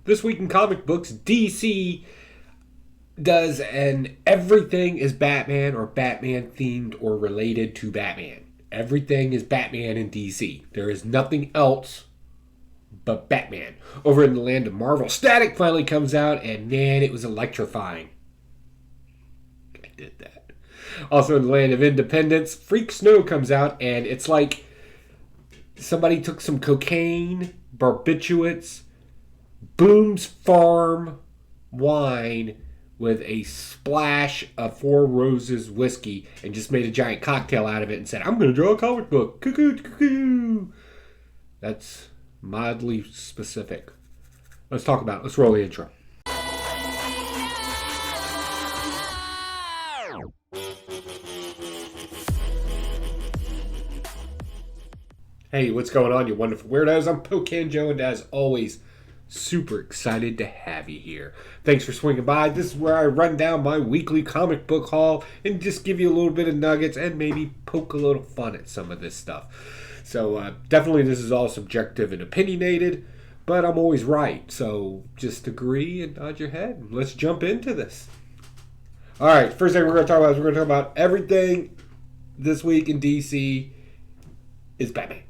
This week in comic books, DC does an everything is Batman or Batman themed or related to Batman. Everything is Batman in DC. There is nothing else but Batman. Over in the land of Marvel, Static finally comes out, and man, it was electrifying. I did that. Also in the land of Independence, Freak Snow comes out, and it's like somebody took some cocaine, barbiturates, Boone's Farm wine with a splash of Four Roses whiskey and just made a giant cocktail out of it and said, I'm going to draw a comic book. Cuckoo, cuckoo. That's mildly specific. Let's talk about it. Let's roll the intro. Hey, what's going on, you wonderful weirdos? I'm Pocan Joe, and as always, super excited to have you here. Thanks for swinging by. This is where I run down my weekly comic book haul and just give you a little bit of nuggets and maybe poke a little fun at some of this stuff. So definitely this is all subjective and opinionated, but I'm always right. So just agree and nod your head, and let's jump into this. All right, first thing we're going to talk about everything this week in DC is Batman.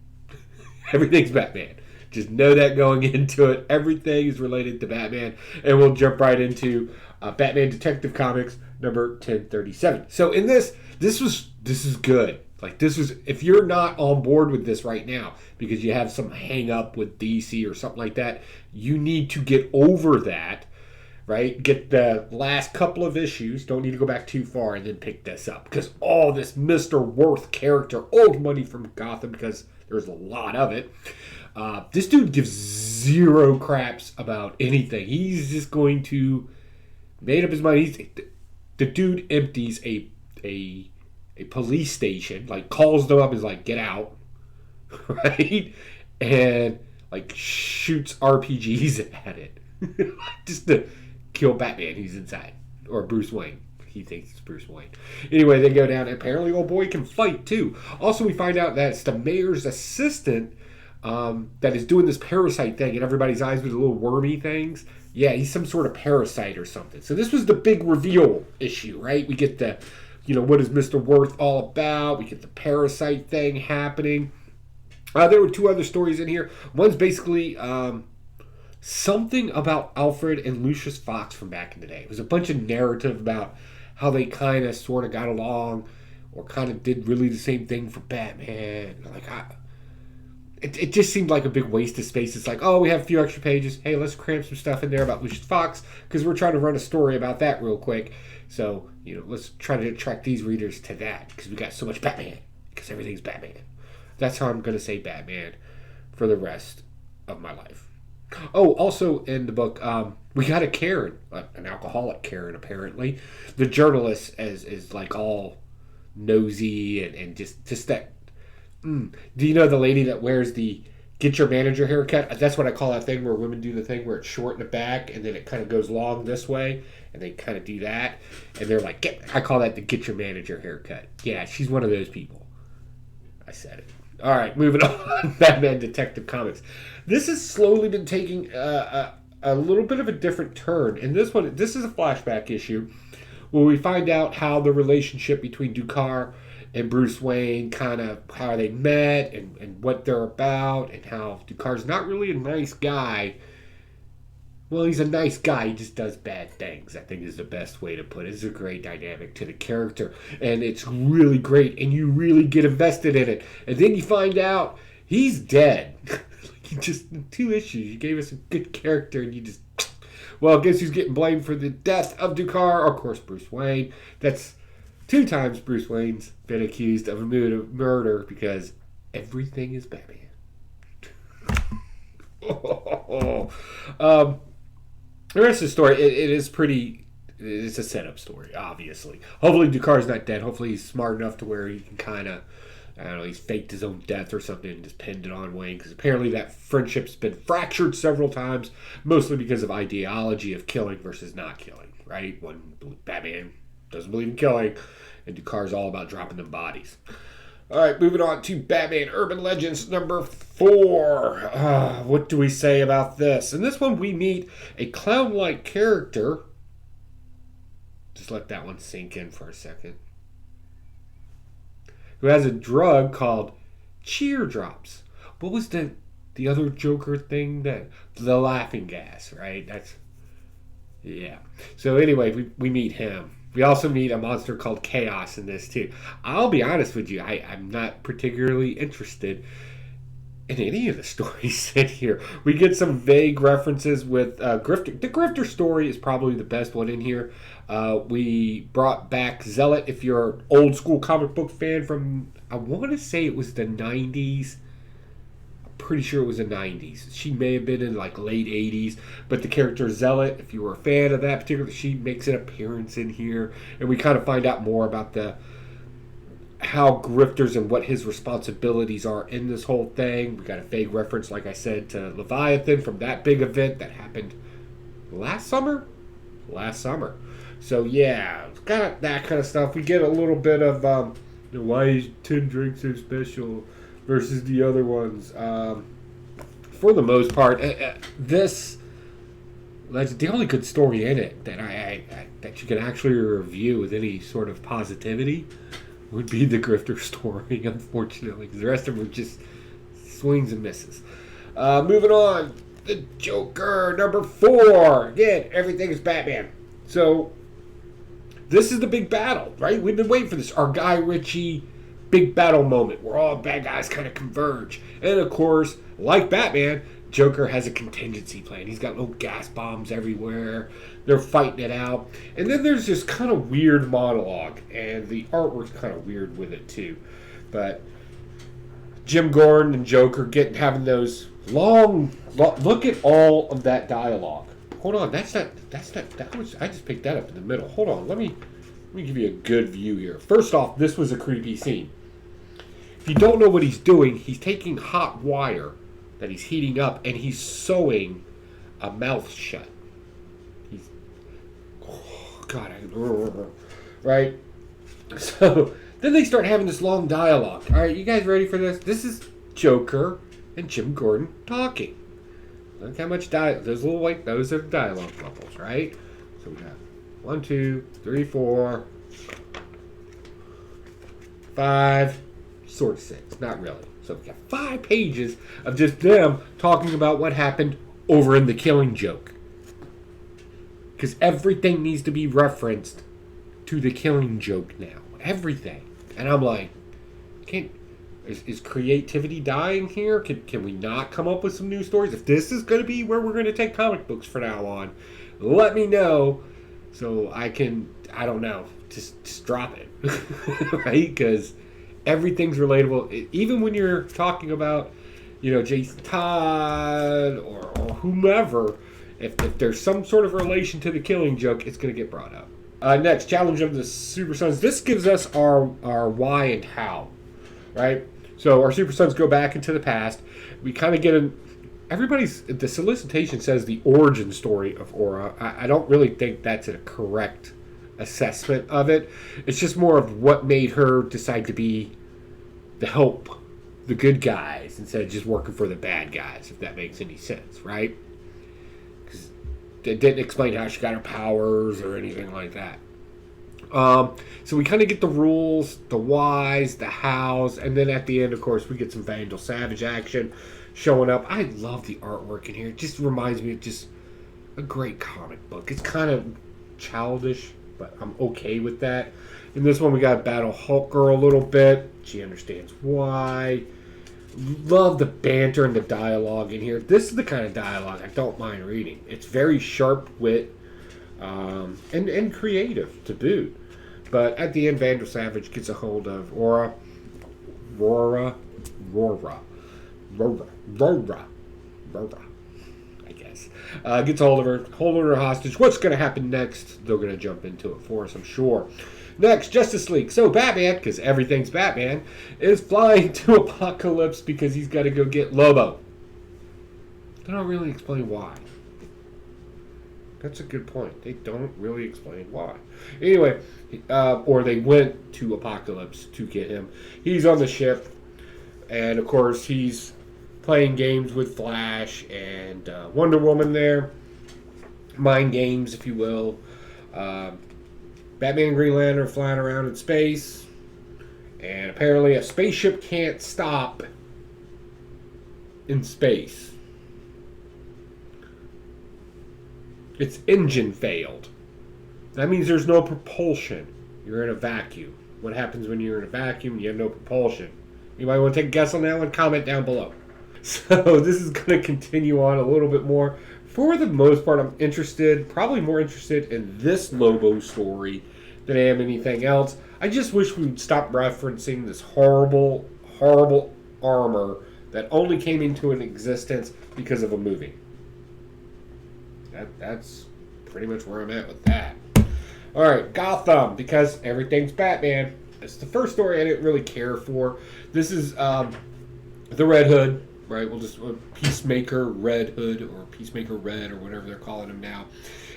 Everything's Batman. Just know that going into it. Everything is related to Batman. And we'll jump right into Batman Detective Comics number 1037. So in this is good. Like, this is, if you're not on board with this right now because you have some hang up with DC or something like that, you need to get over that, right? Get the last couple of issues. Don't need to go back too far and then pick this up. Because all this Mr. Worth character, old money from Gotham, because there's a lot of it. This dude gives zero craps about anything. He's just going to made up his mind. The dude empties a police station, like calls them up and is like, get out, right? And like shoots RPGs at it just to kill Batman who's inside, or Bruce Wayne. He thinks it's Bruce Wayne. Anyway, they go down. And apparently, old boy can fight too. Also, we find out that it's the mayor's assistant that is doing this parasite thing in everybody's eyes with the little wormy things. Yeah, he's some sort of parasite or something. So this was the big reveal issue, right? We get the, what is Mr. Worth all about? We get the parasite thing happening. There were two other stories in here. One's basically something about Alfred and Lucius Fox from back in the day. It was a bunch of narrative about how they kind of sort of got along or kind of did really the same thing for Batman. Like, it just seemed like a big waste of space. It's like, oh, we have a few extra pages. Hey, let's cram some stuff in there about Lucius Fox because we're trying to run a story about that real quick. So, let's try to attract these readers to that because we got so much Batman because everything's Batman. That's how I'm going to say Batman for the rest of my life. Oh, also in the book, we got a Karen, an alcoholic Karen, apparently. The journalist is like all nosy and just that. Do you know the lady that wears the get your manager haircut? That's what I call that thing where women do the thing where it's short in the back and then it kind of goes long this way, and they kind of do that. And they're like, I call that the get your manager haircut. Yeah, she's one of those people. I said it. All right, moving on. Batman Detective Comics. This has slowly been taking a little bit of a different turn. And this is a flashback issue where we find out how the relationship between Ducard and Bruce Wayne, kind of how they met and what they're about, and how Ducard's not really a nice guy. Well, he's a nice guy. He just does bad things, I think is the best way to put it. It's a great dynamic to the character. And it's really great. And you really get invested in it. And then you find out he's dead. Just in 2 issues, you gave us a good character and you just... Well, guess who's getting blamed for the death of Ducard? Of course, Bruce Wayne. That's 2 times Bruce Wayne's been accused of a murder because everything is Batman. The rest of the story, it is pretty... It's a setup story, obviously. Hopefully Ducard's not dead. Hopefully he's smart enough to where he can kind of... I don't know, he's faked his own death or something and just pinned it on Wayne. Because apparently that friendship's been fractured several times. Mostly because of ideology of killing versus not killing, right? When Batman doesn't believe in killing. And Ducard's all about dropping them bodies. All right, moving on to Batman Urban Legends number 4. What do we say about this? In this one, we meet a clown-like character. Just let that one sink in for a second. Who has a drug called Cheer Drops. What was the other Joker thing? That the laughing gas, right? Yeah. So anyway, we meet him. We also meet a monster called Chaos in this too. I'll be honest with you, I'm not particularly interested in any of the stories in here. We get some vague references with Grifter. The Grifter story is probably the best one in here. We brought back Zealot. If you're an old school comic book fan from, I want to say it was the 90s. Pretty sure it was the 90s. She may have been in like late 80s, but the character Zealot, if you were a fan of that particular, she makes an appearance in here, and we kind of find out more about how Grifters and what his responsibilities are in this whole thing. We got a vague reference, like I said, to Leviathan from that big event that happened last summer. So yeah, it's got that kind of stuff. We get a little bit of why is 10 drinks so special versus the other ones. For the most part, this the only good story in it that that you can actually review with any sort of positivity would be the Grifter story, unfortunately, because the rest of them are just swings and misses. Moving on, the Joker number 4. Again, everything is Batman. So this is the big battle, right? We've been waiting for this. Our Guy Ritchie big battle moment where all bad guys kind of converge. And of course, like Batman, Joker has a contingency plan. He's got little gas bombs everywhere. They're fighting it out. And then there's this kind of weird monologue, and the artwork's kind of weird with it too. But Jim Gordon and Joker having those long look at all of that dialogue. Hold on, I just picked that up in the middle. Hold on, let me give you a good view here. First off, this was a creepy scene. If you don't know what he's doing, he's taking hot wire that he's heating up and he's sewing a mouth shut. Right? So then they start having this long dialogue. All right, you guys ready for this? This is Joker and Jim Gordon talking. Look how much those are dialogue bubbles, right? So we got 1, 2, 3, 4, 5, sort of 6. Not really. So we got 5 pages of just them talking about what happened over in The Killing Joke. Because everything needs to be referenced to The Killing Joke now. Everything. And I'm like, is creativity dying here? Can we not come up with some new stories? If this is going to be where we're going to take comic books from now on, let me know. So I don't know, just drop it, right? Because everything's relatable. Even when you're talking about, Jason Todd or whomever, if there's some sort of relation to The Killing Joke, it's going to get brought up. Next, Challenge of the Super Sons. This gives us our why and how, right? So our Super Sons go back into the past. We kind of get the solicitation says the origin story of Aura. I don't really think that's a correct assessment of it. It's just more of what made her decide to be the good guys instead of just working for the bad guys, if that makes any sense, right? Because it didn't explain how she got her powers or anything like that. So we kind of get the rules, the whys, the hows, and then at the end, of course, we get some Vandal Savage action showing up. I love the artwork in here. It just reminds me of just a great comic book. It's kind of childish, but I'm okay with that. In this one, we got Battle Hulk Girl a little bit. She understands why. Love the banter and the dialogue in here. This is the kind of dialogue I don't mind reading. It's very sharp wit and creative to boot. But at the end, Vandal Savage gets a hold of Rora, I guess. Gets a hold of her, holding her hostage. What's going to happen next? They're going to jump into it for us, I'm sure. Next, Justice League. So Batman, because everything's Batman, is flying to Apocalypse because he's got to go get Lobo. They don't really explain why. That's a good point. They don't really explain why. Anyway, or they went to Apocalypse to get him. He's on the ship, and of course he's playing games with Flash and Wonder Woman there. Mind games, if you will. Batman and Green Lantern are flying around in space, and apparently a spaceship can't stop in space. Its engine failed. That means there's no propulsion. You're in a vacuum. What happens when you're in a vacuum and you have no propulsion? Anybody want to take a guess on that one? Comment down below. So this is going to continue on a little bit more. For the most part, I'm interested, probably more interested in this Lobo story than I am anything else. I just wish we would stop referencing this horrible, horrible armor that only came into an existence because of a movie. That's pretty much where I'm at with that. Alright, Gotham, because everything's Batman. It's the first story I didn't really care for. This is the Red Hood, right? We'll just Peacemaker Red Hood, or Peacemaker Red, or whatever they're calling him now.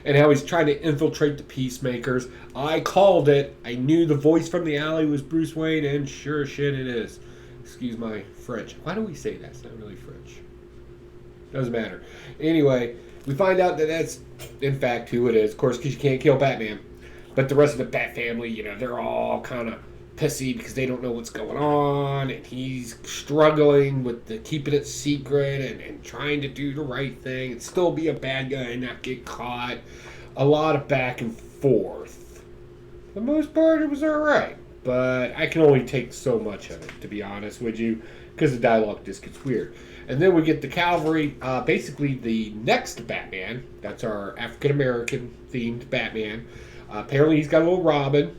And how he's trying to infiltrate the Peacemakers. I called it. I knew the voice from the alley was Bruce Wayne, and sure as shit it is. Excuse my French. Why do we say that? It's not really French. Doesn't matter. Anyway, we find out that that's, in fact, who it is. Of course, because you can't kill Batman. But the rest of the Bat family, you know, they're all kind of pissy because they don't know what's going on. And he's struggling with keeping it secret and trying to do the right thing and still be a bad guy and not get caught. A lot of back and forth. For the most part, it was alright. But I can only take so much of it, to be honest with you, because the dialogue just gets weird. And then we get the Cavalry, basically the next Batman. That's our African-American themed Batman. Apparently he's got a little Robin,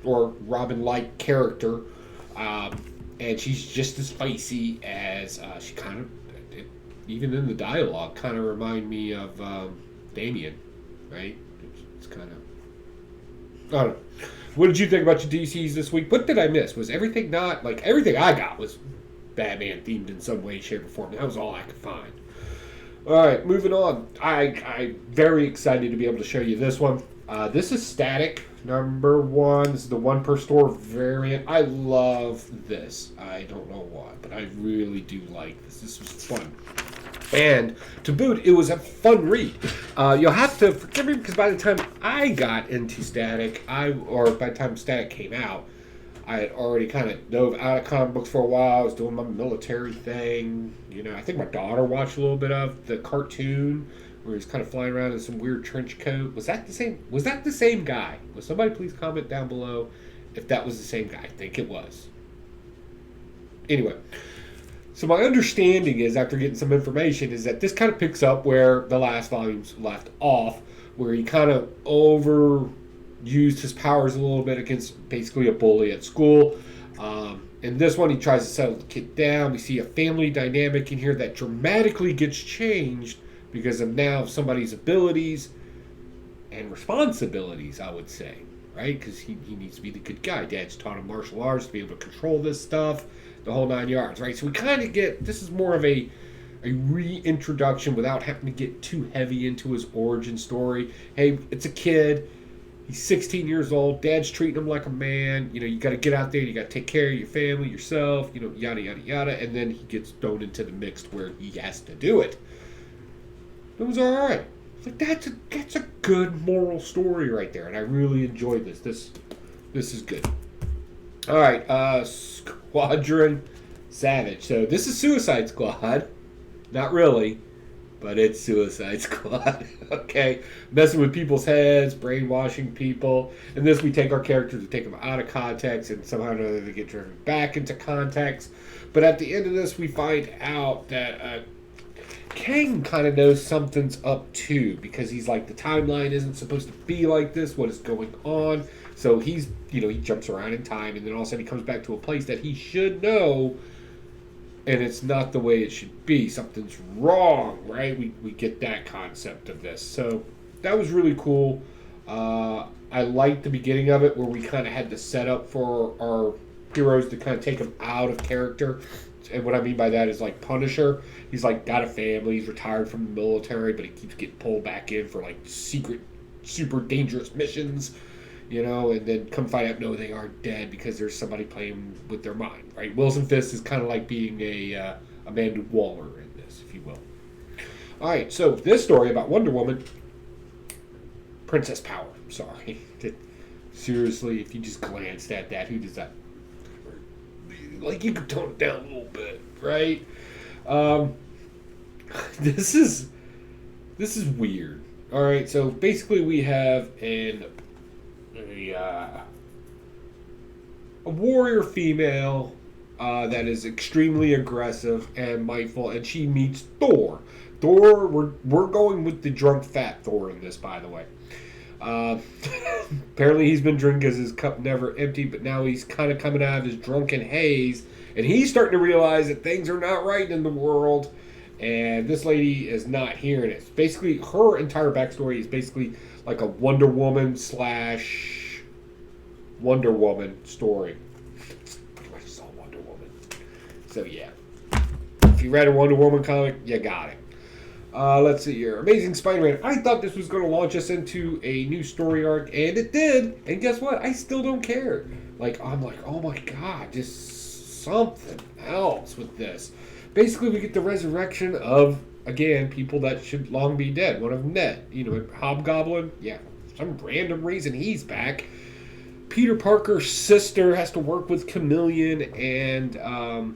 or Robin-like character. And she's just as feisty as she kind of, even in the dialogue, kind of remind me of Damian, right? It's kind of, I don't know. What did you think about your DCs this week? What did I miss? Was everything not, like, everything I got was Batman themed in some way, shape, or form. That was all I could find. Alright, moving on. I'm very excited to be able to show you this one. This is Static number 1. This is the 1 per store variant. I love this. I don't know why, but I really do like this. This was fun. And to boot, it was a fun read. You'll have to forgive me because by the time I got into Static, or by the time Static came out, I had already kind of dove out of comic books for a while. I was doing my military thing. You know, I think my daughter watched a little bit of the cartoon where he's kind of flying around in some weird trench coat. Was that the same? Was that the same guy? Will somebody please comment down below if that was the same guy? I think it was. Anyway. So my understanding is, after getting some information, is that this kind of picks up where the last volumes left off, where he kind of overused his powers a little bit against basically a bully at school. In this one, he tries to settle the kid down. We see a family dynamic in here that dramatically gets changed because of now somebody's abilities and responsibilities, I would say, right? Because he needs to be the good guy. Dad's taught him martial arts to be able to control this stuff. The whole 9 yards, right? So we kind of get, this is more of a reintroduction without having to get too heavy into his origin story. Hey, it's a kid. He's 16 years old. Dad's treating him like a man. You know, you got to get out there. You got to take care of your family, yourself, you know, yada, yada, yada. And then he gets thrown into the mix where he has to do it. It was all right. It's like, that's a good moral story right there. And I really enjoyed this. This is good. All right, Squadron Savage. So this is Suicide Squad. Not really, but it's Suicide Squad. Okay, messing with people's heads, brainwashing people. In this, we take our characters, we take them out of context, and somehow or another they get driven back into context. But at the end of this, we find out that Kang kind of knows something's up too, because he's like, the timeline isn't supposed to be like this. What is going on? So he's, you know, he jumps around in time, and then all of a sudden he comes back to a place that he should know, and it's not the way it should be. Something's wrong, right? We get that concept of this. So that was really cool. I liked the beginning of it where we kind of had the setup for our heroes to kind of take them out of character And what I mean by that is like Punisher. He's like got a family. He's retired from the military, but he keeps getting pulled back in for like secret, super dangerous missions. And then come find out, no, they aren't dead because there's somebody playing with their mind, right? Wilson Fisk is kind of like being a Amanda Waller in this, if you will. All right, so this story about Wonder Woman, Princess Power. Sorry. Seriously, if you just glanced at that, who does that? Like, you could tone it down a little bit, right? This is weird. All right, so basically we have a warrior female that is extremely aggressive and mindful, and she meets Thor. Thor, we're going with the drunk fat Thor in this, by the way. Apparently he's been drinking because his cup never emptied, but now he's kind of coming out of his drunken haze, and he's starting to realize that things are not right in the world, and this lady is not hearing it. Basically, her entire backstory is basically like a Wonder Woman / Wonder Woman story. Pretty much saw Wonder Woman. So yeah, if you read a Wonder Woman comic, you got it. Let's see here. Amazing Spider-Man. I thought this was going to launch us into a new story arc, and it did. And guess what? I still don't care. I'm like, oh my god, just something else with this. Basically, we get the resurrection of, again, people that should long be dead. One of them dead. Hobgoblin. Yeah, for some random reason he's back. Peter Parker's sister has to work with Chameleon and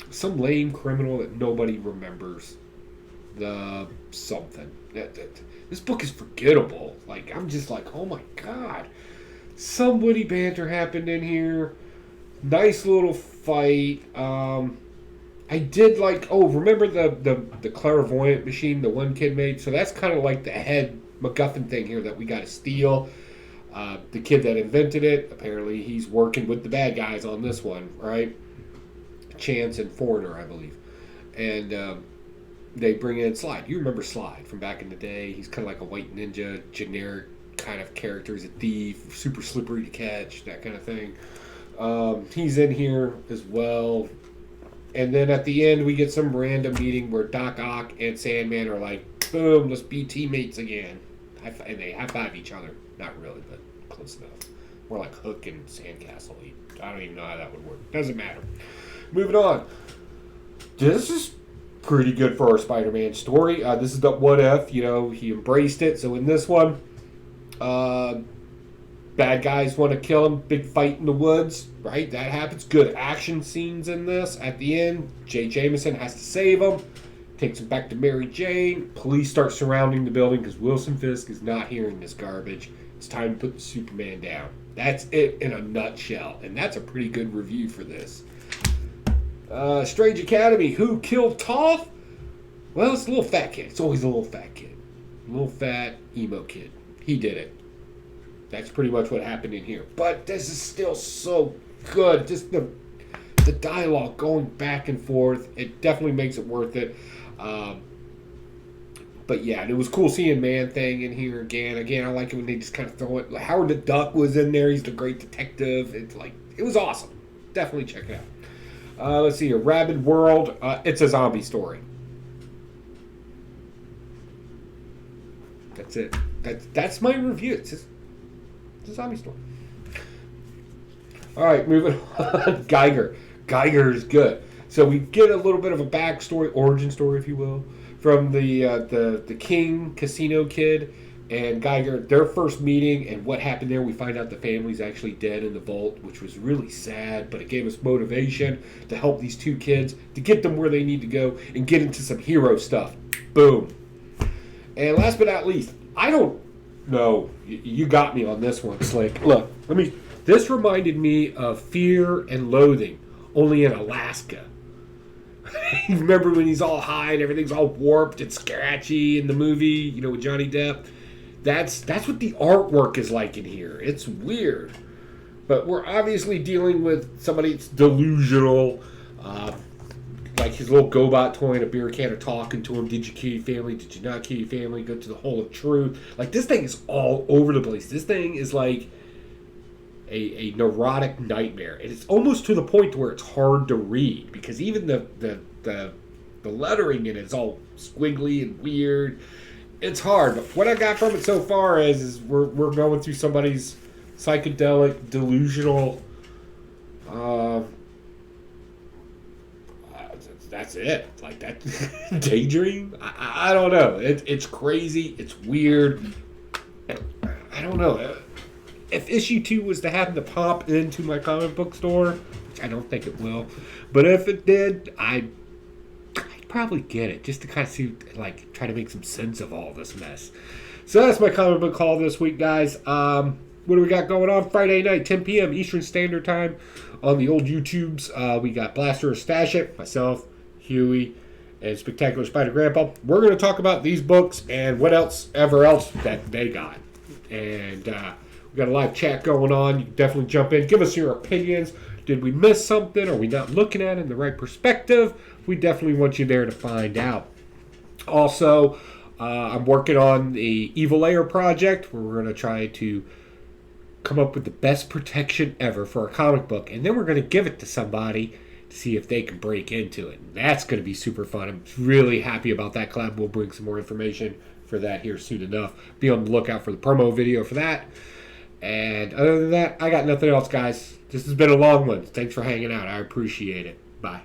some lame criminal that nobody remembers. Something. This book is forgettable. I'm just like, oh my god. Some witty banter happened in here. Nice little fight. I did remember the clairvoyant machine the one kid made? So that's kind of like the head MacGuffin thing here that we got to steal. The kid that invented it, apparently he's working with the bad guys on this one, right? Chance and Foreigner, I believe. And they bring in Slide. You remember Slide from back in the day. He's kind of like a white ninja, generic kind of character. He's a thief, super slippery to catch, that kind of thing. He's in here as well. And then at the end, we get some random meeting where Doc Ock and Sandman are like, boom, let's be teammates again. And they high-five each other. Not really, but close enough. More like Hook and Sandcastle. I don't even know how that would work. Doesn't matter. Moving on. This is pretty good for our Spider-Man story. This is the what if, he embraced it. So in this one, bad guys want to kill him. Big fight in the woods, right? That happens. Good action scenes in this. At the end, Jay Jameson has to save him. Takes him back to Mary Jane. Police start surrounding the building because Wilson Fisk is not hearing this garbage. It's time to put the Superman down. That's it in a nutshell. And that's a pretty good review for this. Strange Academy. Who killed Toph? Well, it's a little fat kid. It's always a little fat kid. A little fat emo kid. He did it. That's pretty much what happened in here. But this is still so good. Just the dialogue going back and forth. It definitely makes it worth it. But yeah, and it was cool seeing Man-Thing in here again. Again, I like it when they just kind of throw it. Howard the Duck was in there. He's the great detective. It was awesome. Definitely check it out. Let's see here. Rabid World. It's a zombie story. That's it. That's my review. It's a zombie story. All right, moving on. Geiger. Geiger is good. So we get a little bit of a backstory, origin story, if you will, from the King Casino kid and Geiger. Their first meeting and what happened there. We find out the family's actually dead in the vault, which was really sad, but it gave us motivation to help these two kids to get them where they need to go and get into some hero stuff. Boom. And last but not least, I don't know. You got me on this one, Slick. Look, this reminded me of Fear and Loathing, only in Alaska. You remember when he's all high and everything's all warped and scratchy in the movie, with Johnny Depp? That's what the artwork is like in here. It's weird. But we're obviously dealing with somebody that's delusional. Like his little GoBot toy and a beer can are talking to him. Did you kill your family? Did you not kill your family? Go to the hole of truth. This thing is all over the place. This thing is a neurotic nightmare. And it's almost to the point where it's hard to read because even the lettering in it is all squiggly and weird. It's hard. But what I got from it so far is we're going through somebody's psychedelic, delusional. That's it. Like that daydream. I don't know. It's crazy. It's weird. I don't know. If issue 2 was to happen to pop into my comic book store, which I don't think it will, but if it did, I'd probably get it just to kind of see, like, try to make some sense of all this mess. So that's my comic book haul this week, guys. What do we got going on? Friday night, 10 p.m. Eastern Standard Time on the old YouTubes. We got Blaster or Stash It, myself, Huey, and Spectacular Spider Grandpa. We're going to talk about these books and what else that they got. And we got a live chat going on. You can definitely jump in. Give us your opinions. Did we miss something? Are we not looking at it in the right perspective? We definitely want you there to find out. Also, I'm working on the Evil Layer project where we're going to try to come up with the best protection ever for a comic book. And then we're going to give it to somebody to see if they can break into it. And that's going to be super fun. I'm really happy about that collab. We'll bring some more information for that here soon enough. Be on the lookout for the promo video for that. And other than that, I got nothing else, guys. This has been a long one. Thanks for hanging out. I appreciate it. Bye.